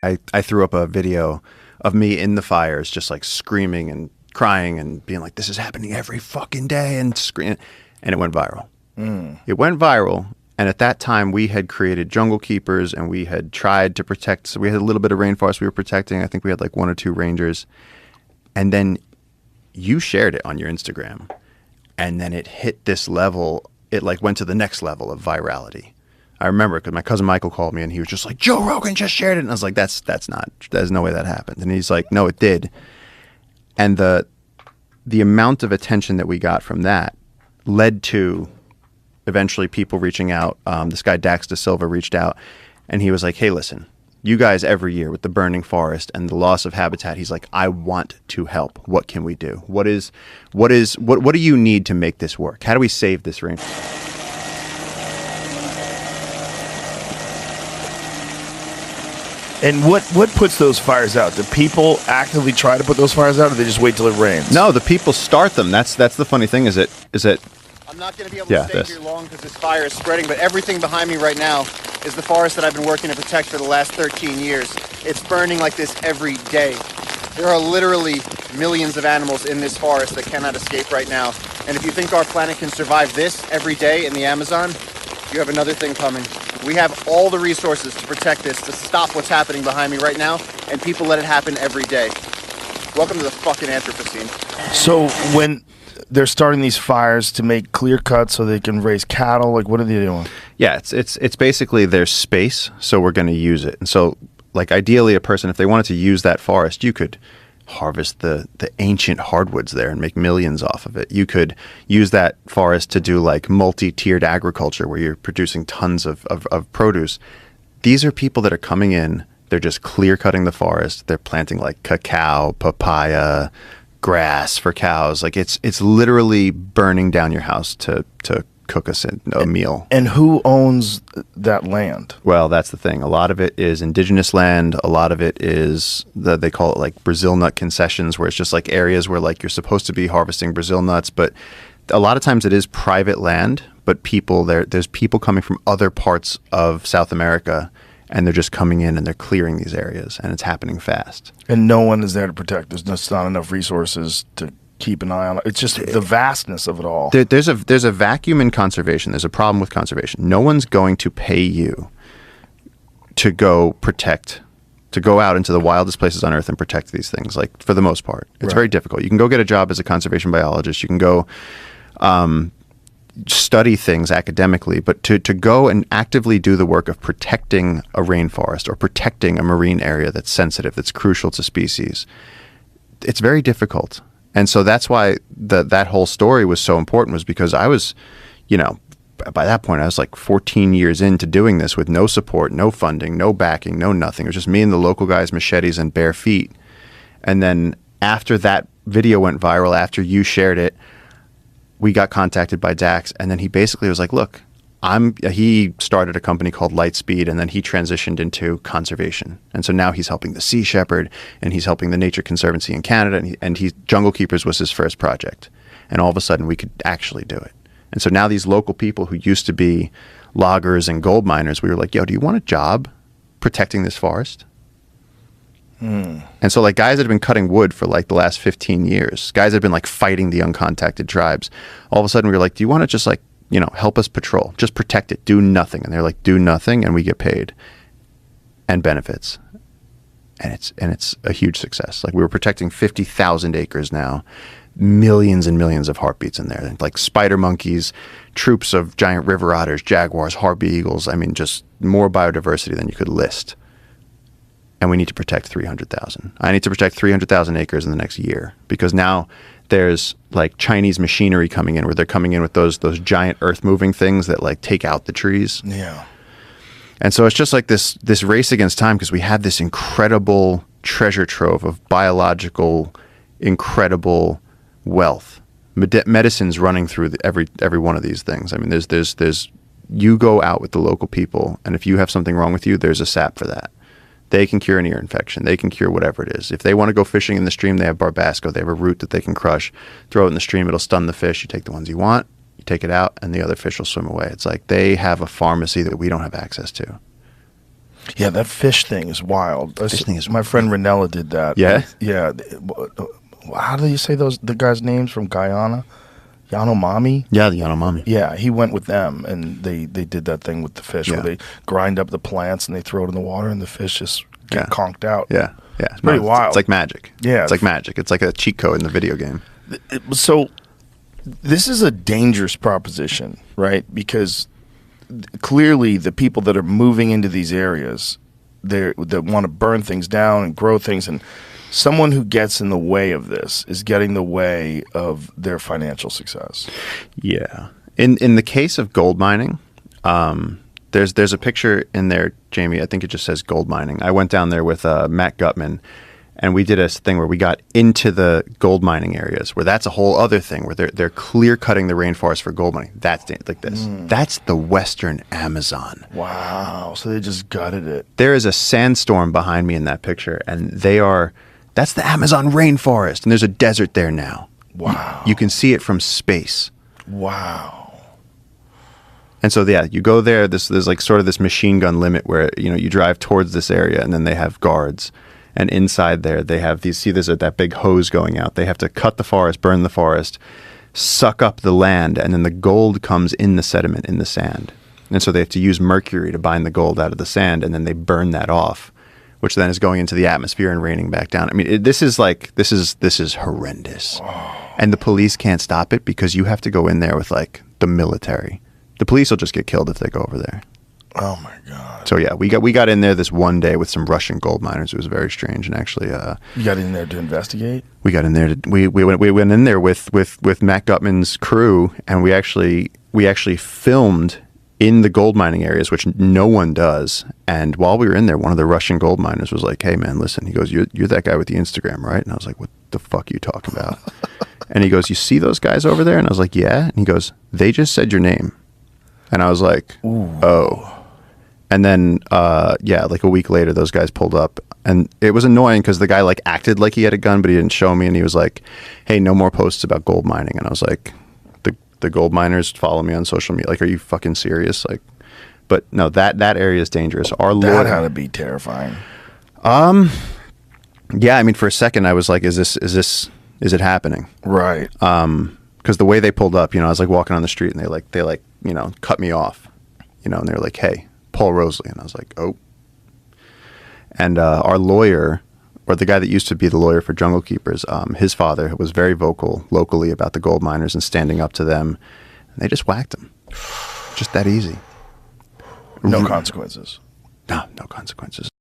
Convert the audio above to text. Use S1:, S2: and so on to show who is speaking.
S1: I threw up a video of me in the fires, just like screaming and crying and being like, this is happening every fucking day, and screaming, and it went viral. It went viral. And at that time, we had created jungle keepers, and we had tried to protect. So we had a little bit of rainforest we were protecting. I think we had like 1 or 2 rangers. And then you shared it on your Instagram, and then it hit this level. It like went to the next level of virality. I remember because my cousin Michael called me, and he was just like, Joe Rogan just shared it. And I was like, there's no way that happened. And he's like, no, it did. And the amount of attention that we got from that led to eventually people reaching out. This guy Dax Da Silva reached out, and he was like, hey, listen, you guys every year with the burning forest and the loss of habitat, he's like, I want to help. What can we do? What do you need to make this work? How do we save this rainforest?
S2: And what puts those fires out? Do people actively try to put those fires out, or they just wait till it rains?
S1: No, the people start them. That's the funny thing is that
S3: I'm not going to be able to stay here long because this fire is spreading, but everything behind me right now is the forest that I've been working to protect for the last 13 years. It's burning like this every day. There are literally millions of animals in this forest that cannot escape right now. And if you think our planet can survive this every day in the Amazon, you have another thing coming. We have all the resources to protect this, to stop what's happening behind me right now, and people let it happen every day. Welcome to the fucking Anthropocene.
S2: So when they're starting these fires to make clear cuts so they can raise cattle, like what are they doing?
S1: Yeah, it's basically their space, so we're going to use it. And so, like, ideally, a person, if they wanted to use that forest, you could harvest the ancient hardwoods there and make millions off of it. You could use that forest to do like multi-tiered agriculture where you're producing tons of produce. These are people that are coming in, they're just clear cutting the forest. They're planting like cacao, papaya, grass for cows. Like it's literally burning down your house to cook us a meal.
S2: And who owns that land?
S1: Well, that's the thing. A lot of it is indigenous land. A lot of it is they call it like Brazil nut concessions, where it's just like areas where like you're supposed to be harvesting Brazil nuts, but a lot of times it is private land. But there's people coming from other parts of South America, and they're just coming in and they're clearing these areas, and it's happening fast.
S2: And no one is there to protect. There's just not enough resources to keep an eye on it. It's just the vastness of it all.
S1: There's a vacuum in conservation. There's a problem with conservation. No one's going to pay you to go out into the wildest places on earth and protect these things. Like, for the most part, it's very difficult. You can go get a job as a conservation biologist. You can go study things academically, but to go and actively do the work of protecting a rainforest or protecting a marine area that's sensitive, that's crucial to species, it's very difficult. And so that's why that whole story was so important, was because I was, by that point I was like 14 years into doing this with no support, no funding, no backing, no nothing. It was just me and the local guys, machetes and bare feet. And then after that video went viral, after you shared it, we got contacted by Dax, and then he basically was like, look, he started a company called Lightspeed, and then he transitioned into conservation. And so now he's helping the Sea Shepherd, and he's helping the Nature Conservancy in Canada, and Jungle Keepers was his first project. And all of a sudden we could actually do it. And so now these local people who used to be loggers and gold miners, we were like, yo, do you want a job protecting this forest? And so like guys that have been cutting wood for like the last 15 years, guys that have been like fighting the uncontacted tribes, all of a sudden we were like, do you want to just like, help us patrol, just protect it, do nothing. And they're like, do nothing, and we get paid and benefits. And it's a huge success. Like, we were protecting 50,000 acres now, millions and millions of heartbeats in there, like spider monkeys, troops of giant river otters, jaguars, harpy eagles. I mean, just more biodiversity than you could list. And we need to protect 300,000. I need to protect 300,000 acres in the next year, because now there's like Chinese machinery coming in, where they're coming in with those giant earth moving things that like take out the trees.
S2: Yeah.
S1: And so it's just like this race against time, because we have this incredible treasure trove of biological, incredible wealth. Medicine's running through every one of these things. I mean, there's you go out with the local people, and if you have something wrong with you, there's a sap for that. They can cure an ear infection. They can cure whatever it is. If they want to go fishing in the stream, they have Barbasco. They have a root that they can crush, throw it in the stream. It'll stun the fish. You take the ones you want, you take it out, and the other fish will swim away. It's like they have a pharmacy that we don't have access to.
S2: Yeah, that fish thing is wild. My friend Ranella did that.
S1: Yeah?
S2: Yeah. How do you say the guys' names from Guyana? Yanomami?
S1: Yeah, the Yanomami.
S2: Yeah, he went with them, and they did that thing with the fish where they grind up the plants and they throw it in the water, and the fish just get conked out.
S1: Yeah, yeah.
S2: It's pretty wild.
S1: It's like magic.
S2: Yeah.
S1: It's like magic. It's like a cheat code in the video game.
S2: So this is a dangerous proposition, right? Because clearly the people that are moving into these areas, that want to burn things down and grow things, and someone who gets in the way of this is getting in the way of their financial success.
S1: Yeah. In the case of gold mining, there's a picture in there, Jamie. I think it just says gold mining. I went down there with Matt Gutman, and we did a thing where we got into the gold mining areas, where that's a whole other thing, where they're clear cutting the rainforest for gold mining. That's like this. That's the Western Amazon.
S2: Wow. So they just gutted it.
S1: There is a sandstorm behind me in that picture, and that's the Amazon rainforest, and there's a desert there now.
S2: Wow.
S1: You can see it from space.
S2: Wow.
S1: And so, yeah, you go there, there's like sort of this machine gun limit where, you drive towards this area, and then they have guards. And inside there, they have there's that big hose going out. They have to cut the forest, burn the forest, suck up the land, and then the gold comes in the sediment, in the sand. And so they have to use mercury to bind the gold out of the sand, and then they burn that off, which then is going into the atmosphere and raining back down. I mean, this is horrendous. And the police can't stop it because you have to go in there with like the military. The police will just get killed if they go over there.
S2: Oh my God.
S1: So yeah, we got in there this one day with some Russian gold miners. It was very strange, and actually,
S2: you got in there to investigate.
S1: We got in there. We went in there with Matt Gutman's crew, and we actually filmed in the gold mining areas, which no one does. And while we were in there, one of the Russian gold miners was like, "Hey man, listen." He goes, "You're that guy with the Instagram, right?" And I was like, "What the fuck are you talking about?" And he goes, "You see those guys over there?" And I was like, "Yeah." And he goes, "They just said your name." And I was like,
S2: ooh.
S1: "Oh." And then, like a week later, those guys pulled up, and it was annoying because the guy like acted like he had a gun, but he didn't show me. And he was like, "Hey, no more posts about gold mining." And I was like, "The gold miners follow me on social media. Like, are you fucking serious?" Like, but no, that area is dangerous.
S2: That had to be terrifying.
S1: Yeah. I mean, for a second, I was like, "Is it happening?"
S2: Right.
S1: Because the way they pulled up, I was like walking on the street, and they cut me off, and they were like, "Hey, Paul Rosley," and I was like, "Oh." And our lawyer, or the guy that used to be the lawyer for Jungle Keepers, his father was very vocal locally about the gold miners and standing up to them, and they just whacked him, just that easy.
S2: No consequences.
S1: No consequences.